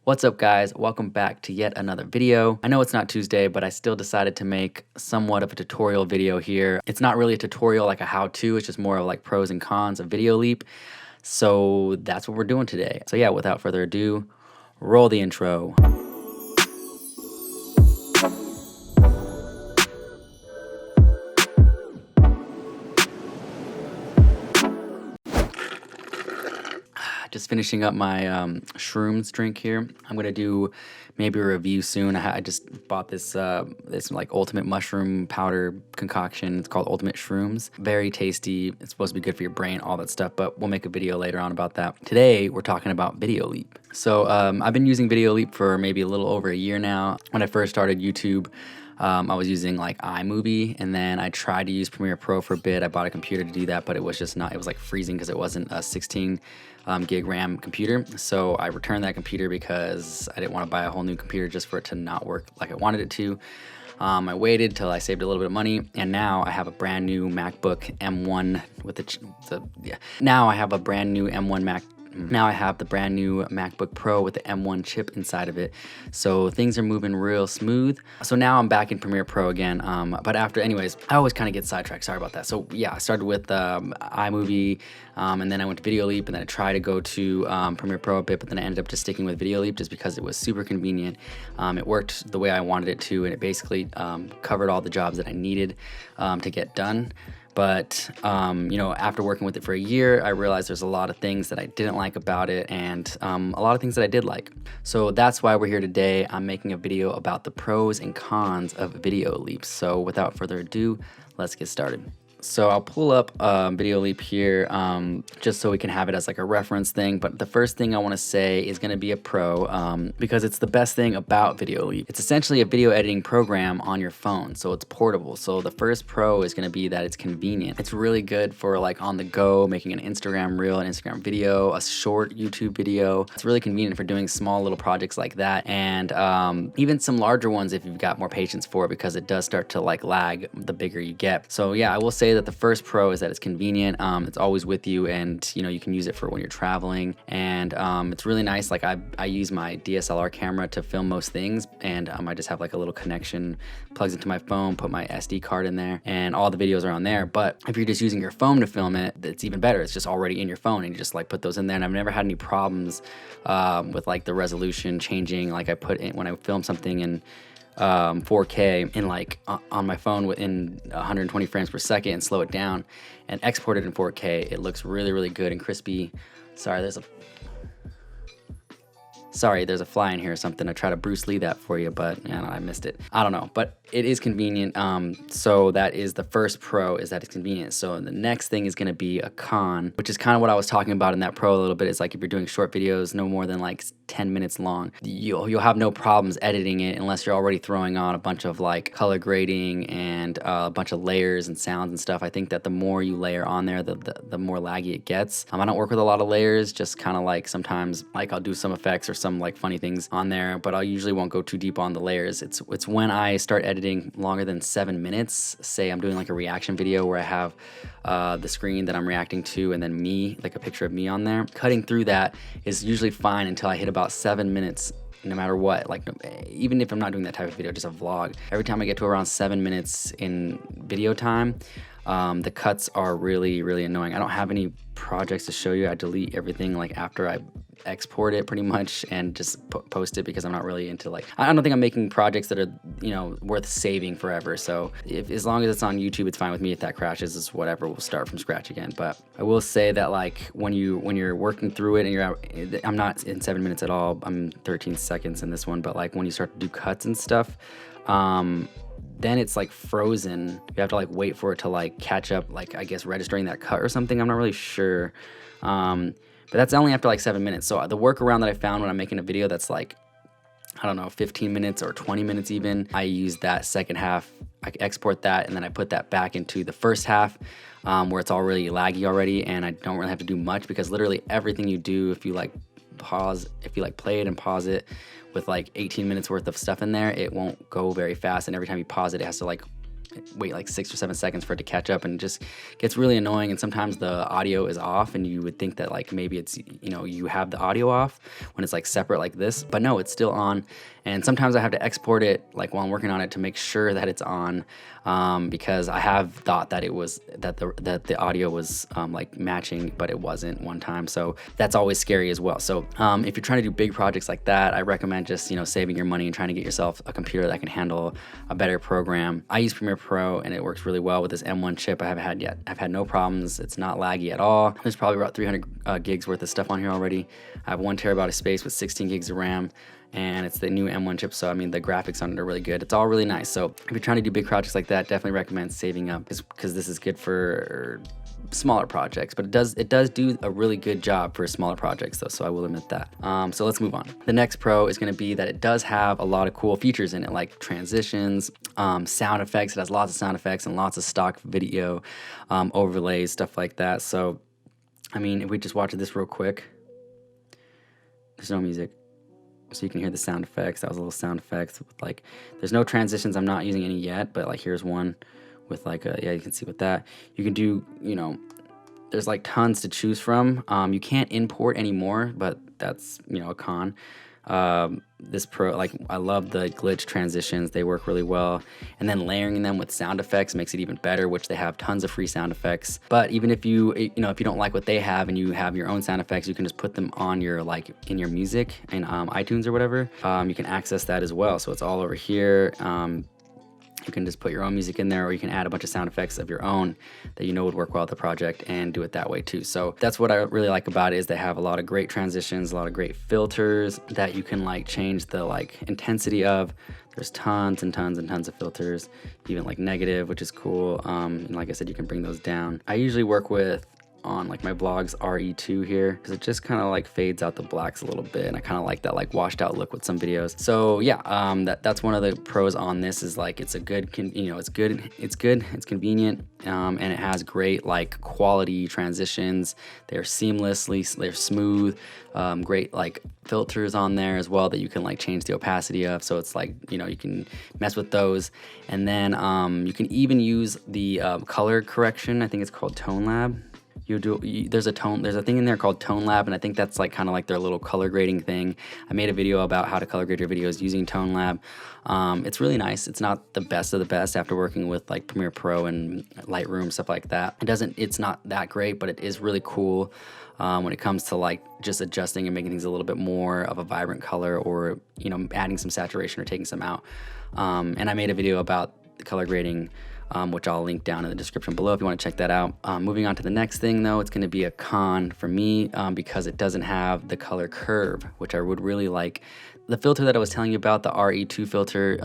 What's up guys, welcome back to yet another video. I know it's not Tuesday, but I still decided to make somewhat of a tutorial video here. It's not really a tutorial like a how-to, it's just more of like pros and cons of VideoleAP. So that's what we're doing today. So yeah, without further ado, roll the intro. Just finishing up my shrooms drink here. I'm gonna do maybe a review soon. I just bought this like ultimate mushroom powder concoction. It's called Ultimate Shrooms. Very tasty. It's supposed to be good for your brain, all that stuff, but we'll make a video later on about that. Today, we're talking about VideoleAP. So I've been using VideoleAP for maybe a little over a year now. When I first started YouTube, I was using like iMovie, and then I tried to use Premiere Pro for a bit. I bought a computer to do that, but it was just not, it was like freezing because it wasn't a 16 gig RAM computer. So I returned that computer because I didn't want to buy a whole new computer just for it to not work like I wanted it to. I waited till I saved a little bit of money, and now I have a brand new MacBook M1 with Now I have a brand new M1 Mac. Now I have the brand new MacBook Pro with the M1 chip inside of it. So things are moving real smooth. So now I'm back in Premiere Pro again. But anyways, I always kind of get sidetracked. Sorry about that. So yeah, I started with iMovie, and then I went to VideoleAP, and then I tried to go to Premiere Pro a bit, but then I ended up just sticking with VideoleAP just because it was super convenient. It worked the way I wanted it to, and it basically covered all the jobs that I needed to get done. But, you know, after working with it for a year, I realized there's a lot of things that I didn't like about it, and a lot of things that I did like. So that's why we're here today. I'm making a video about the pros and cons of VideoleAP. So without further ado, let's get started. So I'll pull up VideoleAP here just so we can have it as like a reference thing. But the first thing I want to say is going to be a pro because it's the best thing about VideoleAP. It's essentially a video editing program on your phone, so it's portable. So the first pro is going to be that it's convenient. It's really good for like on the go, making an Instagram reel, an Instagram video, a short YouTube video. It's really convenient for doing small little projects like that, and even some larger ones if you've got more patience for it, because it does start to like lag the bigger you get. So yeah, I will say that the first pro is that it's convenient. It's always with you, and you know, you can use it for when you're traveling, and it's really nice. Like I use my DSLR camera to film most things, and I just have like a little connection, plugs into my phone, put my SD card in there, and all the videos are on there. But if you're just using your phone to film it, it's even better. It's just already in your phone, and you just like put those in there, and I've never had any problems with like the resolution changing. Like I put in, when I film something in 4K in like on my phone within 120 frames per second and slow it down and export it in 4K, it looks really, really good and crispy. Sorry, there's a fly in here or something. I try to Bruce Lee that for you, but you know, I missed it. I don't know, but it is convenient. So that is the first pro, is that it's convenient. So the next thing is going to be a con, which is kind of what I was talking about in that pro a little bit. It's like if you're doing short videos, no more than like 10 minutes long, you'll have no problems editing it unless you're already throwing on a bunch of like color grading and a bunch of layers and sounds and stuff. I think that the more you layer on there, the more laggy it gets. I don't work with a lot of layers, just kind of like sometimes like I'll do some effects or some like funny things on there, but I usually won't go too deep on the layers. It's when I start editing longer than 7 minutes, say I'm doing like a reaction video where I have the screen that I'm reacting to and then me, like a picture of me on there. Cutting through that is usually fine until I hit about 7 minutes, no matter what. Like even if I'm not doing that type of video, just a vlog, every time I get to around 7 minutes in video time, the cuts are really, really annoying. I don't have any projects to show you. I delete everything like after I export it pretty much and just post it, because I'm not really into like, I don't think I'm making projects that are, you know, worth saving forever. So as long as it's on YouTube, it's fine with me. If that crashes, it's whatever, we'll start from scratch again. But I will say that like when you're working through it and you're out, I'm not in 7 minutes at all, I'm 13 seconds in this one, but like when you start to do cuts and stuff, then it's like frozen. You have to like wait for it to like catch up, like I guess registering that cut or something. I'm not really sure. But that's only after like 7 minutes. So the workaround that I found when I'm making a video that's like, I don't know, 15 minutes or 20 minutes even, I use that second half, I export that, and then I put that back into the first half where it's all really laggy already, and I don't really have to do much, because literally everything you do, if you like play it and pause it with like 18 minutes worth of stuff in there, it won't go very fast, and every time you pause it, it has to like wait like 6 or 7 seconds for it to catch up, and it just gets really annoying. And sometimes the audio is off, and you would think that like maybe it's, you know, you have the audio off when it's like separate like this, but no, it's still on. And sometimes I have to export it like while I'm working on it to make sure that it's on, because I have thought that it was that the audio was like matching, but it wasn't one time. So that's always scary as well. So if you're trying to do big projects like that, I recommend just, you know, saving your money and trying to get yourself a computer that can handle a better program. I use Premiere Pro and it works really well with this M1 chip. I haven't had yet. I've had no problems. It's not laggy at all. There's probably about 300 gigs worth of stuff on here already. I have 1 terabyte of space with 16 gigs of RAM. And it's the new M1 chip, so I mean the graphics on it are really good. It's all really nice. So if you're trying to do big projects like that, definitely recommend saving up, because this is good for smaller projects. But it does do a really good job for smaller projects though, so I will admit that. So let's move on. The next pro is going to be that it does have a lot of cool features in it, like transitions, sound effects. It has lots of sound effects and lots of stock video overlays, stuff like that. So I mean, if we just watch this real quick, there's no music. So you can hear the sound effects. That was a little sound effects with like, there's no transitions. I'm not using any yet, but like here's one with like a, yeah, you can see with that. You can do, you know, there's like tons to choose from. You can't import anymore, but that's, you know, a con. This pro, like I love the glitch transitions. They work really well. And then layering them with sound effects makes it even better, which they have tons of free sound effects. But even if you know, if you don't like what they have and you have your own sound effects, you can just put them on your, like in your music in iTunes or whatever. You can access that as well. So it's all over here. You can just put your own music in there, or you can add a bunch of sound effects of your own that you know would work well with the project and do it that way too. So that's what I really like about it, is they have a lot of great transitions, a lot of great filters that you can like change the like intensity of. There's tons and tons and tons of filters, even like negative, which is cool. And like I said, you can bring those down. I usually work with, on like my vlogs, RE2 here, because it just kind of like fades out the blacks a little bit, and I kind of like that like washed out look with some videos. So yeah, that's one of the pros on this, is like it's a good, you know, it's convenient, and it has great like quality transitions. They're seamlessly, they're smooth, great like filters on there as well that you can like change the opacity of. So it's like, you know, you can mess with those, and then you can even use the color correction. I think it's called Tone Lab. There's a thing in there called Tone Lab, and I think that's like kind of like their little color grading thing. I made a video about how to color grade your videos using Tone Lab. It's really nice. It's not the best of the best after working with like Premiere Pro and Lightroom, stuff like that. It's not that great, but it is really cool when it comes to like just adjusting and making things a little bit more of a vibrant color, or, you know, adding some saturation or taking some out. And I made a video about the color grading, which I'll link down in the description below if you want to check that out. Moving on to the next thing though, it's going to be a con for me, because it doesn't have the color curve, which I would really like. The filter that I was telling you about, the RE2 filter,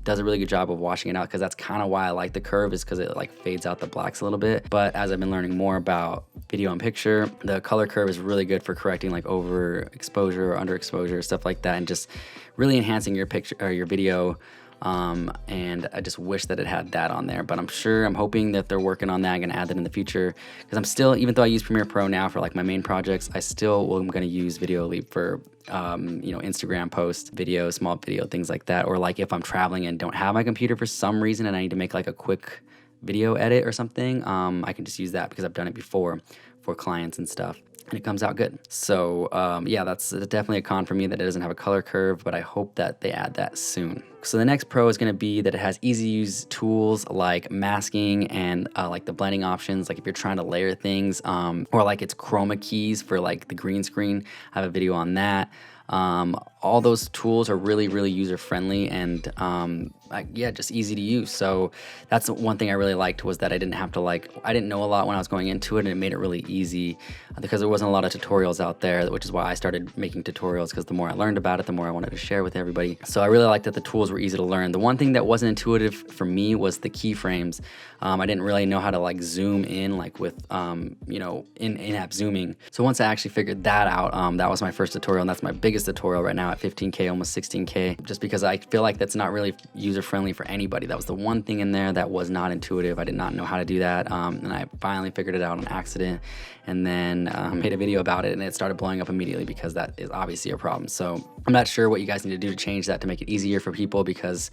does a really good job of washing it out, because that's kind of why I like the curve, is because it like fades out the blacks a little bit. But as I've been learning more about video and picture, the color curve is really good for correcting like overexposure or underexposure, stuff like that, and just really enhancing your picture or your video. And I just wish that it had that on there, but I'm hoping that they're working on that. I'm gonna add that in the future, because I'm still, even though I use Premiere Pro now for like my main projects, I still am gonna use VideoLeap for you know, Instagram posts, video, small video, things like that. Or like if I'm traveling and don't have my computer for some reason and I need to make like a quick video edit or something, I can just use that, because I've done it before for clients and stuff, and it comes out good. So yeah, that's definitely a con for me, that it doesn't have a color curve, but I hope that they add that soon. So the next pro is going to be that it has easy to use tools like masking and like the blending options, like if you're trying to layer things, or like its chroma keys for like the green screen. I have a video on that. All those tools are really, really user friendly, and yeah, just easy to use. So that's one thing I really liked, was that I didn't have to I didn't know a lot when I was going into it, and it made it really easy, because there wasn't a lot of tutorials out there, which is why I started making tutorials, because the more I learned about it, the more I wanted to share with everybody. So I really liked that the tools were easy to learn. The one thing that wasn't intuitive for me was the keyframes. I didn't really know how to like zoom in, like with you know, in-app zooming. So once I actually figured that out, that was my first tutorial, and that's my biggest tutorial right now. at 15K, almost 16K, just because I feel like that's not really user-friendly for anybody. That was the one thing in there that was not intuitive. I did not know how to do that, and I finally figured it out on accident, and then made a video about it, and it started blowing up immediately because that is obviously a problem. So I'm not sure what you guys need to do to change that to make it easier for people, because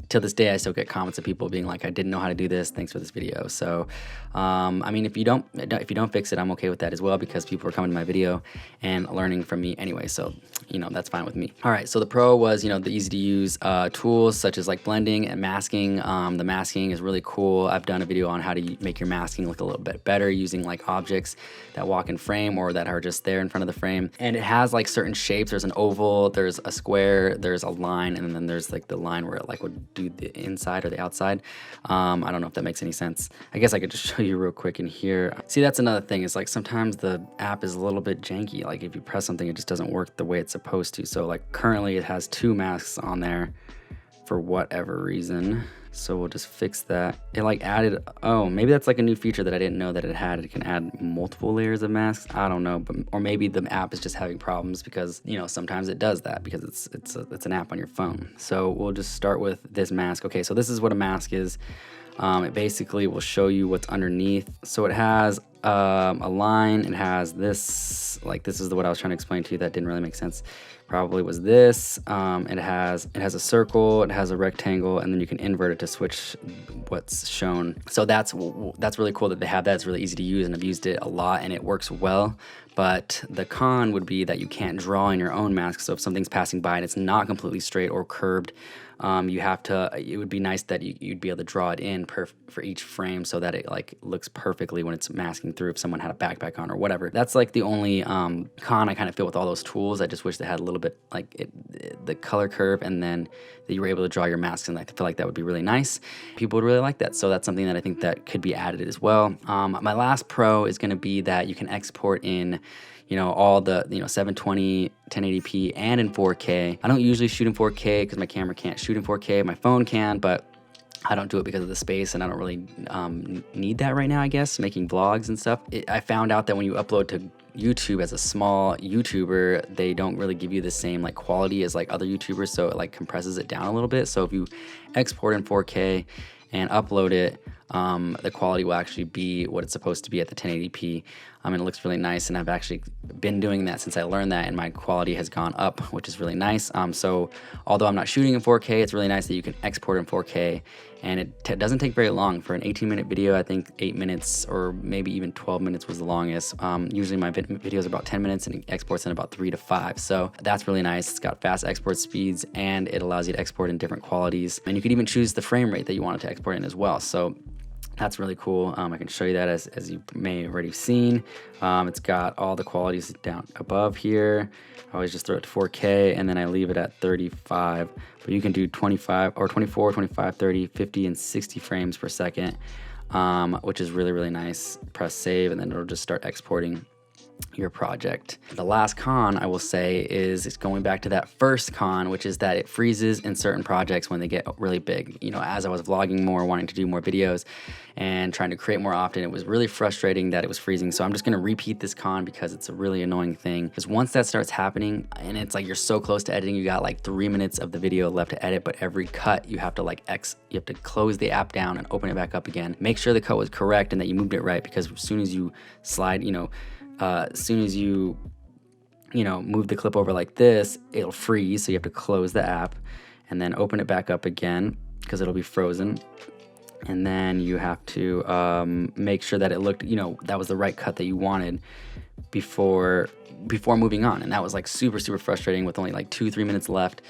till this day I still get comments of people being like, I didn't know how to do this, thanks for this video. So I mean, if you don't fix it, I'm okay with that as well, because people are coming to my video and learning from me anyway, so you know, that's fine with me. All right, so the Pro was, you know, the easy to use tools such as like blending and masking. The masking is really cool. I've done a video on how to make your masking look a little bit better using like objects that walk in frame or that are just there in front of the frame. And it has like certain shapes. There's an oval, there's a square, there's a line, and then there's like the line where it like would do the inside or the outside. I don't know if that makes any sense. I guess I could just show you real quick in here. See, that's another thing, is like sometimes the app is a little bit janky. Like if you press something, it just doesn't work the way it's supposed to. So like currently it has 2 masks on there for whatever reason. So we'll just fix that. It like added, oh, maybe that's like a new feature that I didn't know that it had. It can add multiple layers of masks. I don't know, but or maybe the app is just having problems, because you know, sometimes it does that because it's an app on your phone. So we'll just start with this mask. Okay, so this is what a mask is. It basically will show you what's underneath. So it has a line. It has this, like this is what I was trying to explain to you that didn't really make sense. Probably was this. It has a circle, it has a rectangle, and then you can invert it to switch what's shown. So that's really cool that they have that. It's really easy to use, and I've used it a lot and it works well. But the con would be that you can't draw in your own mask. So if something's passing by and it's not completely straight or curved, you have to, it would be nice that you'd be able to draw it in for each frame so that it like looks perfectly when it's masking through if someone had a backpack on or whatever. That's like the only con I kind of feel with all those tools. I just wish they had a little bit like the color curve, and then that you were able to draw your masks, and I feel like that would be really nice. People would really like that. So that's something that I think that could be added as well. My last pro is going to be that you can export in, you know, all the, you know, 720, 1080p, and in 4K. I don't usually shoot in 4K because my camera can't shoot in 4K. My phone can, but I don't do it because of the space, and I don't really need that right now, I guess, making vlogs and stuff. I found out that when you upload to YouTube as a small YouTuber, they don't really give you the same like quality as like other YouTubers, so it like compresses it down a little bit. So if you export in 4K and upload it, the quality will actually be what it's supposed to be at the 1080p. And it looks really nice, and I've actually been doing that since I learned that, and my quality has gone up, which is really nice. So although I'm not shooting in 4K, it's really nice that you can export in 4K, and it doesn't take very long. For an 18-minute video, I think 8 minutes or maybe even 12 minutes was the longest. Usually my videos are about 10 minutes, and it exports in about 3 to 5. So that's really nice. It's got fast export speeds, and it allows you to export in different qualities. And you can even choose the frame rate that you want it to export in as well. So that's really cool. I can show you that as you may have already seen. It's got all the qualities down above here. I always just throw it to 4K, and then I leave it at 35. But you can do 25 or 24, 25, 30, 50, and 60 frames per second, which is really, really nice. Press save, and then it'll just start exporting your project. The last con I will say is it's going back to that first con, which is that it freezes in certain projects when they get really big. You know, as I was vlogging more, wanting to do more videos and trying to create more often, it was really frustrating that it was freezing. So I'm just going to repeat this con because it's a really annoying thing. Because once that starts happening, and it's like you're so close to editing, you got like 3 minutes of the video left to edit, but every cut you have to like you have to close the app down and open it back up again. Make sure the cut was correct and that you moved it right, because as soon as you slide, as soon as you move the clip over like this, it'll freeze. So you have to close the app and then open it back up again because it'll be frozen. And then you have to make sure that it looked, that was the right cut that you wanted before moving on. And that was like super, super frustrating with only like 2-3 minutes left.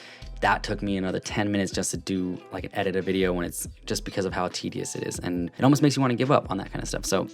That took me another 10 minutes just to do like an edit a video, when it's just because of how tedious it is. And it almost makes you want to give up on that kind of stuff. So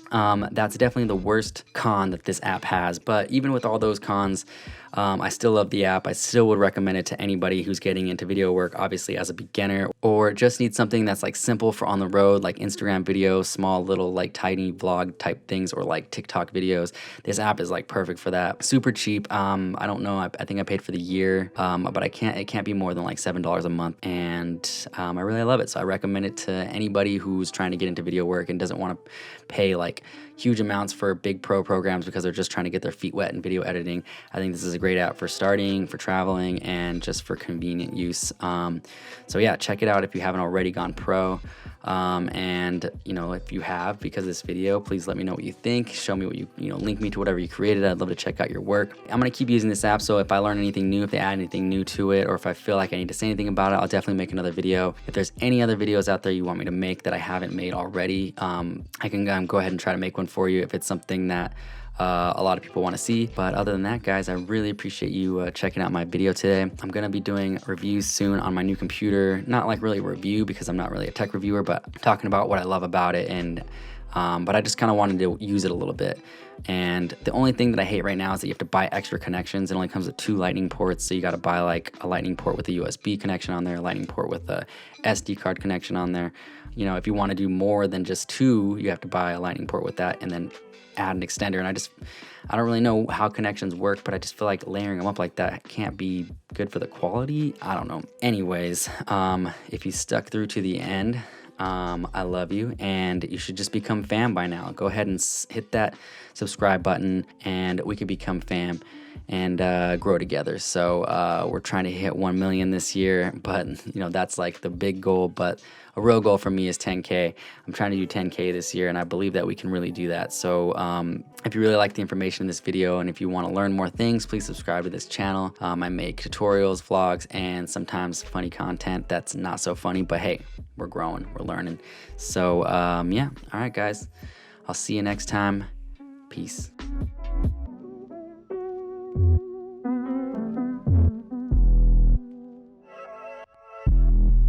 that's definitely the worst con that this app has. But even with all those cons, I still love the app. I still would recommend it to anybody who's getting into video work, obviously as a beginner, or just needs something that's like simple for on the road, like Instagram videos, small little like tiny vlog type things, or like TikTok videos. This app is like perfect for that. Super cheap. I don't know. I think I paid for the year, but it can't be more than like $7 a month. And I really love it. So I recommend it to anybody who's trying to get into video work and doesn't want to pay like, huge amounts for big pro programs because they're just trying to get their feet wet in video editing. I think this is a great app for starting, for traveling, and just for convenient use. So yeah, check it out if you haven't already gone pro. And you know, if you have, because of this video, please let me know what you think. Show me what you link me to whatever you created. I'd love to check out your work. I'm gonna keep using this app, so if I learn anything new, if they add anything new to it, or if I feel like I need to say anything about it, I'll definitely make another video. If there's any other videos out there you want me to make that I haven't made already, I can go ahead and try to make one for you if it's something that a lot of people want to see. But other than that, guys, I really appreciate you checking out my video today. I'm gonna be doing reviews soon on my new computer. Not like really a review because I'm not really a tech reviewer, but talking about what I love about it. And but I just kind of wanted to use it a little bit. And the only thing that I hate right now is that you have to buy extra connections. It only comes with 2 lightning ports, so you got to buy like a lightning port with a USB connection on there, a lightning port with a SD card connection on there. You know, if you want to do more than just 2, you have to buy a lightning port with that and then add an extender. And I don't really know how connections work, but I just feel like layering them up like that can't be good for the quality. I don't know. Anyways, if you stuck through to the end, I love you, and you should just become fam by now. Go ahead and hit that subscribe button, and we can become fam and grow together. So we're trying to hit 1 million this year, but you know, that's like the big goal. But a real goal for me is 10K. I'm trying to do 10K this year, and I believe that we can really do that. So if you really like the information in this video, and if you want to learn more things, please subscribe to this channel. I make tutorials, vlogs, and sometimes funny content that's not so funny, but hey, we're growing, we're learning. So yeah, all right guys, I'll see you next time. Peace.